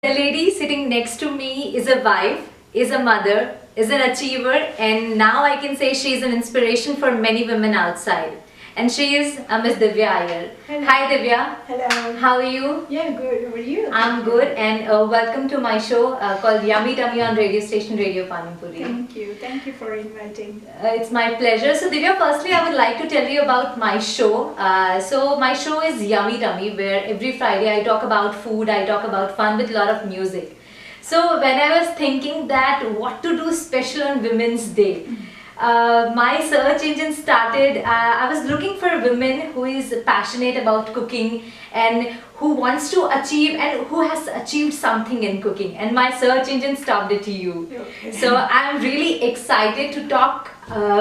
The lady sitting next to me is a wife, is a mother, is an achiever, and now I can say she is an inspiration for many women outside. And she is Miss Divya Iyer. Hello. Hi Divya. Hello. How are you? Yeah, good. How are you? I'm good, and welcome to my show called Yummy Tummy on radio station Radio Panipuri. Thank you. Thank you for inviting. It's my pleasure. So Divya, firstly I would like to tell you about my show. So my show is Yummy Tummy, where every Friday I talk about food, I talk about fun with a lot of music. So when I was thinking that what to do special on Women's Day, my search engine started. I was looking for a woman who is passionate about cooking and who wants to achieve and who has achieved something in cooking, and my search engine stopped it to you. Okay. So I'm really excited to talk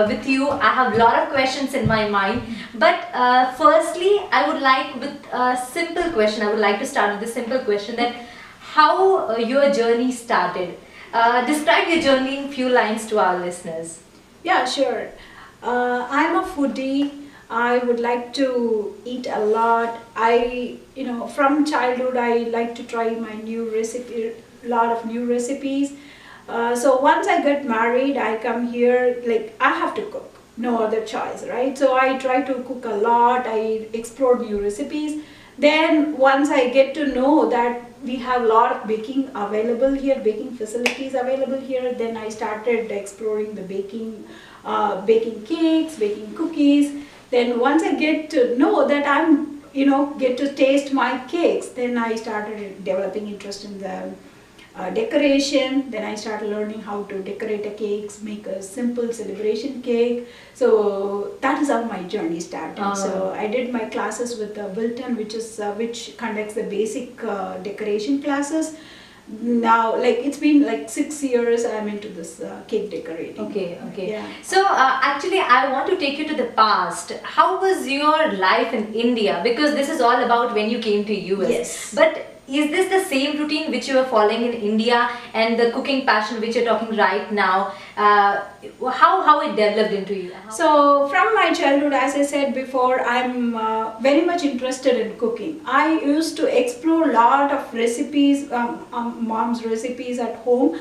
with you. I have a lot of questions in my mind, but firstly I would like with a simple question. I would like to start with a simple question, that how your journey started. Describe your journey in few lines to our listeners. Yeah, sure. I'm a foodie. I would like to eat a lot. From childhood, I like to try my new recipe, lot of new recipes. So once I get married, I come here, like I have to cook. No other choice, right? So I try to cook a lot. I explore new recipes. Then once I get to know that we have a lot of baking available here, baking facilities available here, then I started exploring the baking cakes, baking cookies. Then once I get to know that get to taste my cakes, then I started developing interest in the decoration. Then I started learning how to decorate a cakes, make a simple celebration cake. So that is how my journey started. So I did my classes with Wilton, which conducts the basic decoration classes. Now, like it's been like 6 years I'm into this cake decorating. Okay. Yeah. So actually I want to take you to the past. How was your life in India? Because this is all about when you came to US. Yes. But is this the same routine which you are following in India, and the cooking passion which you're talking right now? How it developed into you? So from my childhood, as I said before, I'm very much interested in cooking. I used to explore a lot of recipes, mom's recipes at home.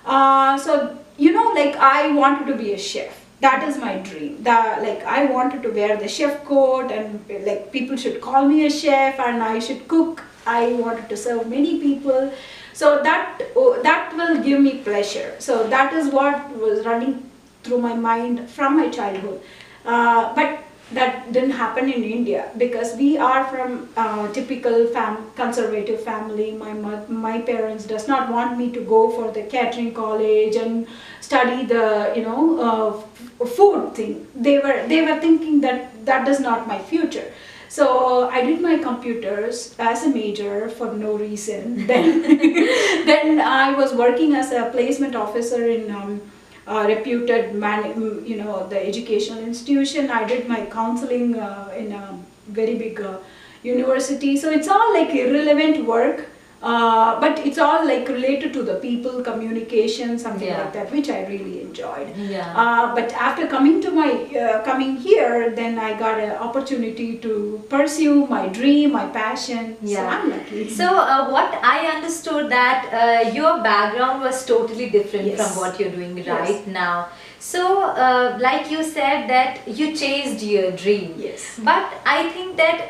I wanted to be a chef. That is my dream. I wanted to wear the chef coat, and like people should call me a chef, and I should cook. I wanted to serve many people. So that will give me pleasure. So that is what was running through my mind from my childhood. But that didn't happen in India, because we are from typical conservative family. My parents does not want me to go for the catering college and study the food thing. They were thinking that is not my future. So I did my computers as a major for no reason. Then I was working as a placement officer in reputed the educational institution. I did my counseling in a very big university. So it's all like irrelevant work, but it's all like related to the people, communication, something like that, which I really enjoyed. But after coming here, then I got an opportunity to pursue my dream, my passion. So I'm lucky. So what I understood that your background was totally different from what you're doing right now. So like you said that you chased your dream. Yes. But I think that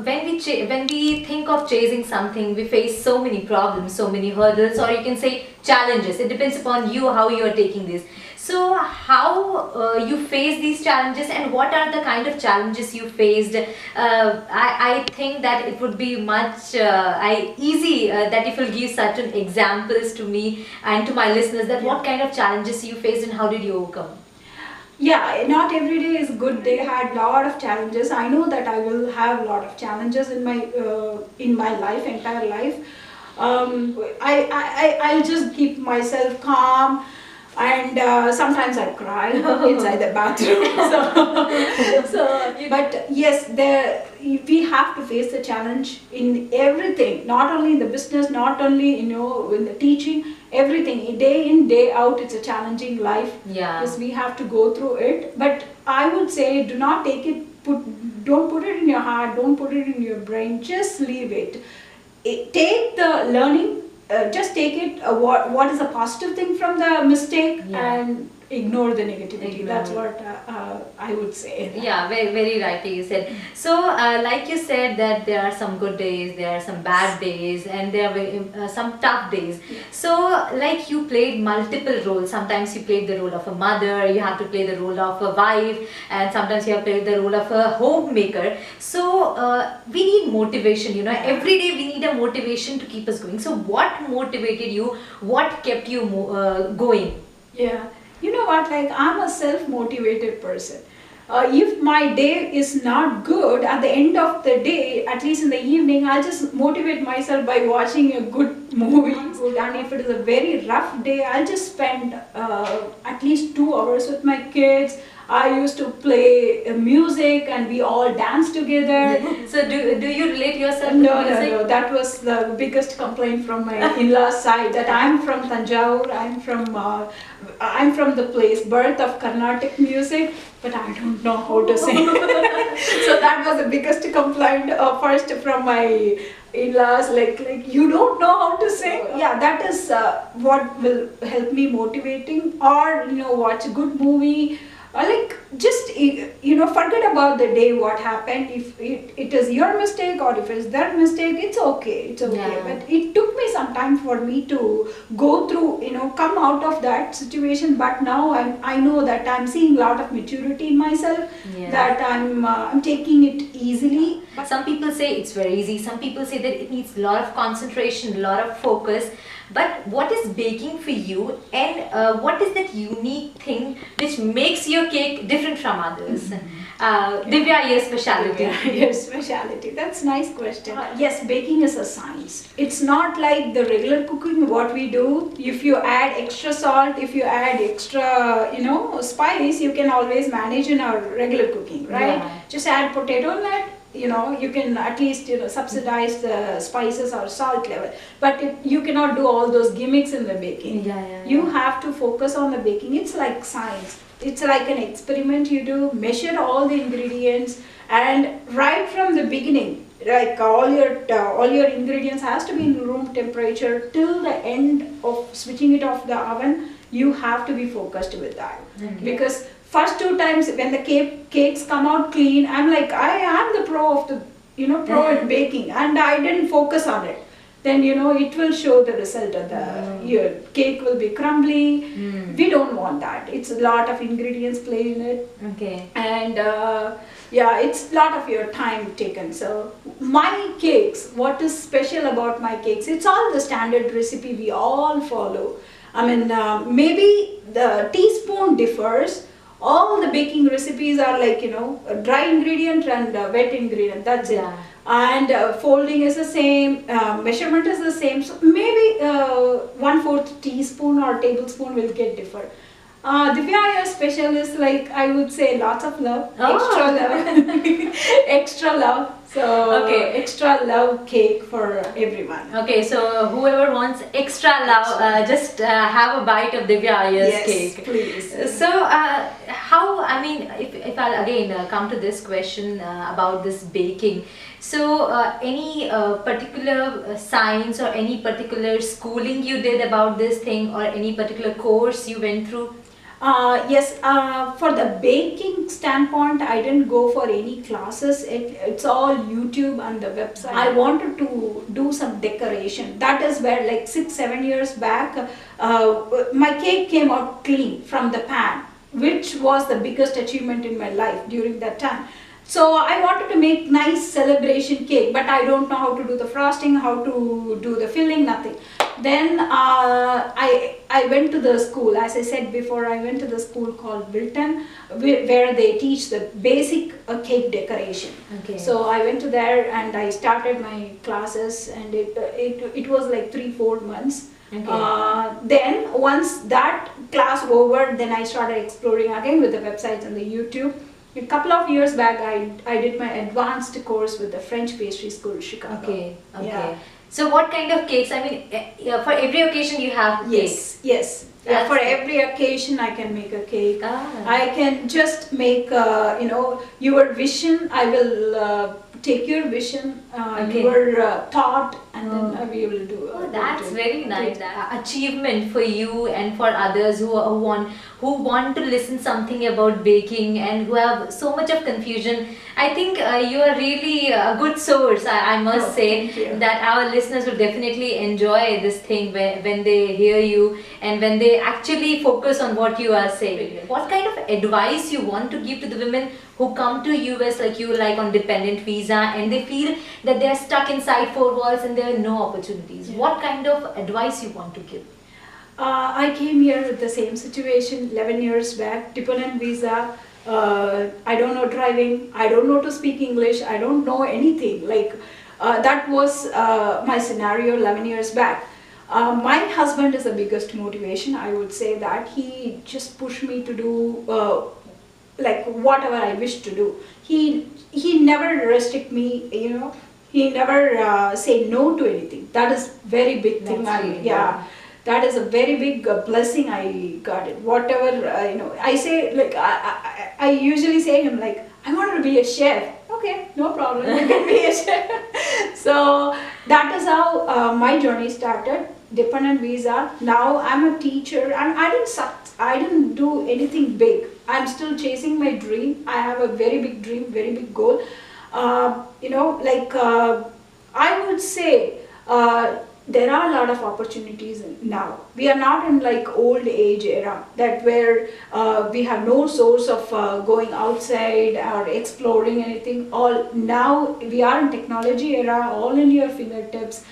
when we think of chasing something, we face so many problems, so many hurdles, or you can say challenges. It depends upon you how you are taking this. So how you face these challenges, and what are the kind of challenges you faced? I think that it would be much easy that if you'll give certain examples to me and to my listeners, that what kind of challenges you faced and how did you overcome? Yeah, not every day is good. They had lot of challenges. I know that I will have a lot of challenges in my entire life. I'll just keep myself calm. And sometimes I cry inside the bathroom. But yes, we have to face the challenge in everything. Not only in the business, not only in the teaching, everything. Day in, day out, it's a challenging life. Yeah. Yes, we have to go through it. But I would say, do not take it. Don't put it in your heart. Don't put it in your brain. Just leave it. Take the learning just take it what is a positive thing from the mistake, and ignore the negativity. That's what I would say. Yeah, very, very rightly you said. So, like you said that there are some good days, there are some bad days, and there are some tough days. So, like you played multiple roles. Sometimes you played the role of a mother, you have to play the role of a wife, and sometimes you have to play the role of a homemaker. So, we need motivation, you know, every day we need a motivation to keep us going. So, what motivated you? What kept you going? Yeah. You know what, like I'm a self-motivated person. If my day is not good, at the end of the day, at least in the evening, I'll just motivate myself by watching a good movie. And if it is a very rough day, I'll just spend at least 2 hours with my kids. I used to play music and we all dance together. So do you relate yourself to No, music? no, no. That was the biggest complaint from my in-laws side, that I'm from Tanjore, I'm from the place, birth of Carnatic music, but I don't know how to sing. So that was the biggest complaint first from my in-laws, like you don't know how to sing. Yeah, that is what will help me motivating, or watch a good movie. Like just forget about the day what happened. If it is your mistake or if it's their mistake, it's okay, but it took me some time for me to go through, come out of that situation. But now I know that I'm seeing a lot of maturity in myself, that I'm taking it easily. Some people say it's very easy, some people say that it needs a lot of concentration, a lot of focus. But what is baking for you, and what is that unique thing which makes your cake different from others? Divya Iyer speciality. Your speciality. That's a nice question. Yes, baking is a science. It's not like the regular cooking what we do. If you add extra salt, if you add extra, spice, you can always manage in our regular cooking, right? Yeah. Just add potato nut. You can at least subsidize the spices or salt level, but you cannot do all those gimmicks in the baking. You have to focus on the baking. It's like science. It's like an experiment. You do measure all the ingredients, and right from the beginning, like all your ingredients has to be in room temperature till the end of switching it off the oven. You have to be focused with that, because first 2 times when the cakes come out clean, I'm like, I am the pro of the pro at baking, and I didn't focus on it. Then it will show the result of your cake will be crumbly. We don't want that. It's a lot of ingredients play in it. And it's a lot of your time taken. So my cakes, what is special about my cakes? It's all the standard recipe we all follow. I mean, maybe the teaspoon differs. All the baking recipes are like, a dry ingredient and a wet ingredient, that's it. And folding is the same, measurement is the same. So maybe 1/4 teaspoon or tablespoon will get different. Divya Iyer special is like, I would say, lots of love, extra love, extra love. So extra love cake for everyone. Okay, so whoever wants extra love, just have a bite of Divya Iyer's cake. Yes, please. So if I'll again come to this question about this baking. So any particular science or any particular schooling you did about this thing, or any particular course you went through? Yes, for the baking standpoint, I didn't go for any classes. It's all YouTube and the website. I wanted to do some decoration. That is where, like 6-7 years back, my cake came out clean from the pan, which was the biggest achievement in my life during that time. So I wanted to make nice celebration cake, but I don't know how to do the frosting, how to do the filling, nothing. Then I went to the school. As I said before, I went to the school called Wilton, where they teach the basic cake decoration. So I went to there and I started my classes, and it was like 3-4 months. Then once that class over, then I started exploring again with the websites and the YouTube. A couple of years back, I did my advanced course with the French pastry school, Chicago. So what kind of cakes? I mean, for every occasion you have cakes. Yes. For every occasion I can make a cake. I can just make, your vision. I will take your vision, your thought, and then we will do. That's very nice. Achievement for you and for others who want to listen something about baking and who have so much of confusion. I think you are really a good source. I must say that our listeners will definitely enjoy this thing when they hear you and when they actually focus on what you are saying. What kind of advice you want to give to the women who come to US like you, like on dependent visa, and they feel that they are stuck inside four walls and there are no opportunities? What kind of advice you want to give? I came here with the same situation 11 years back, dependent visa. I don't know driving, I don't know to speak English, I don't know anything. Like that was my scenario 11 years back. My husband is the biggest motivation. I would say that he just pushed me to do like whatever I wish to do. He never restrict me, you know. He never say no to anything. That is very big thing. That is a very big blessing I got it. Whatever, you know, I say, like, I usually say him, like, I want to be a chef. Okay, no problem, you can be a chef. So that is how my journey started, dependent visa. Now I'm a teacher and I didn't do anything big. I'm still chasing my dream. I have a very big dream, very big goal. You know, like, I would say, there are a lot of opportunities now. We are not in like old age era that where we have no source of going outside or exploring anything. All now we are in technology era, all in your fingertips.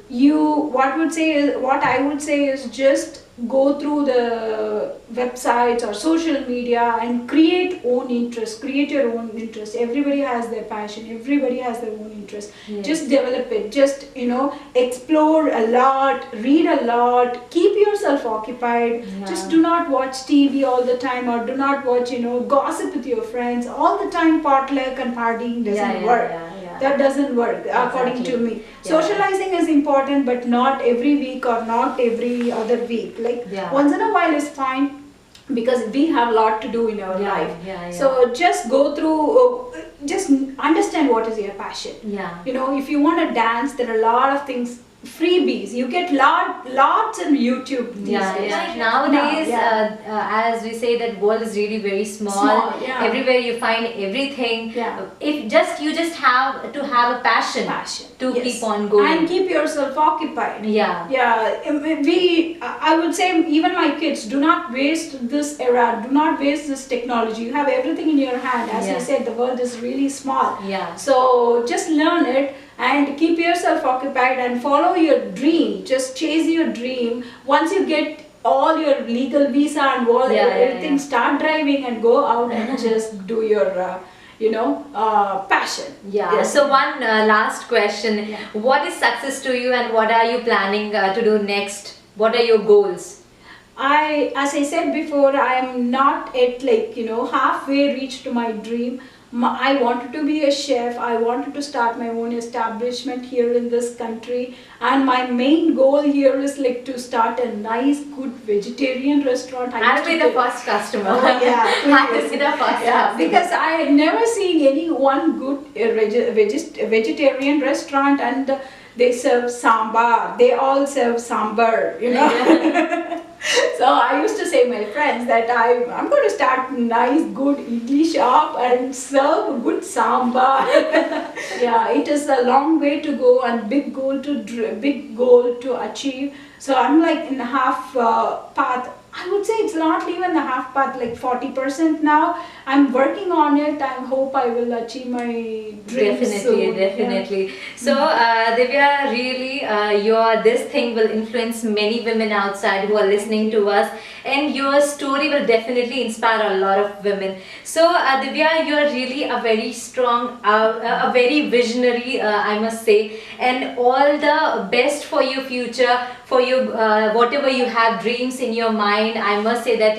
What I would say is just go through the websites or social media and create your own interest. Everybody has their passion, everybody has their own interest. Just develop it, just, you know, explore a lot, read a lot, keep yourself occupied. Just do not watch TV all the time, or do not watch, you know, gossip with your friends all the time. Potluck and partying doesn't work. That doesn't work according to me. Socializing is important, but not every week or not every other week. Like once in a while is fine, because we have a lot to do in our life. So just go through, just understand what is your passion. You know, if you want to dance, there are a lot of things, freebies. You get lots on YouTube these days. Nowadays, as we say, that world is really very small. Everywhere you find everything. If you just have to have a passion to keep on going and keep yourself occupied. I would say even my kids, do not waste this era, do not waste this technology. You have everything in your hand. As I said, the world is really small. So just learn it and keep yourself occupied and follow your dream. Just chase your dream. Once you get all your legal visa and all everything, start driving and go out and just do your you know, passion. So one last question. What is success to you, and what are you planning to do next? What are your goals? As I said before, I am not at, like, you know, halfway reached to my dream. I wanted to be a chef. I wanted to start my own establishment here in this country, and my main goal here is like to start a nice, good vegetarian restaurant. I'll be the first customer. I'll be the first customer. Because I had never seen any one good vegetarian restaurant, and they serve sambar. They all serve sambar, you know. So I used to say to my friends that I'm going to start a nice, good idli shop and serve good sambar. It is a long way to go and big goal to achieve. So I'm like in half path. I would say it's not even the half path, like 40% now. I'm working on it. I hope I will achieve my dreams soon. Definitely. So Divya, really, this thing will influence many women outside who are listening to us, and your story will definitely inspire a lot of women. So Divya, you are really a very strong, a very visionary, I must say, and all the best for your future, for your whatever you have dreams in your mind. I must say that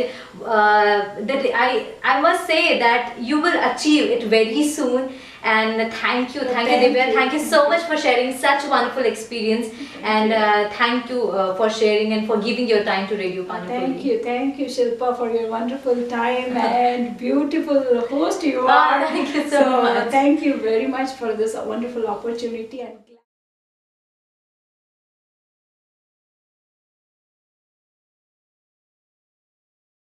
I must say that you will achieve it very soon. And thank you, Divya. Thank you so much for sharing such wonderful experience, and thank you for sharing and for giving your time to Radio Panipuri. Thank you, Shilpa, for your wonderful time and beautiful host you are. Thank you so much. Thank you very much for this wonderful opportunity. And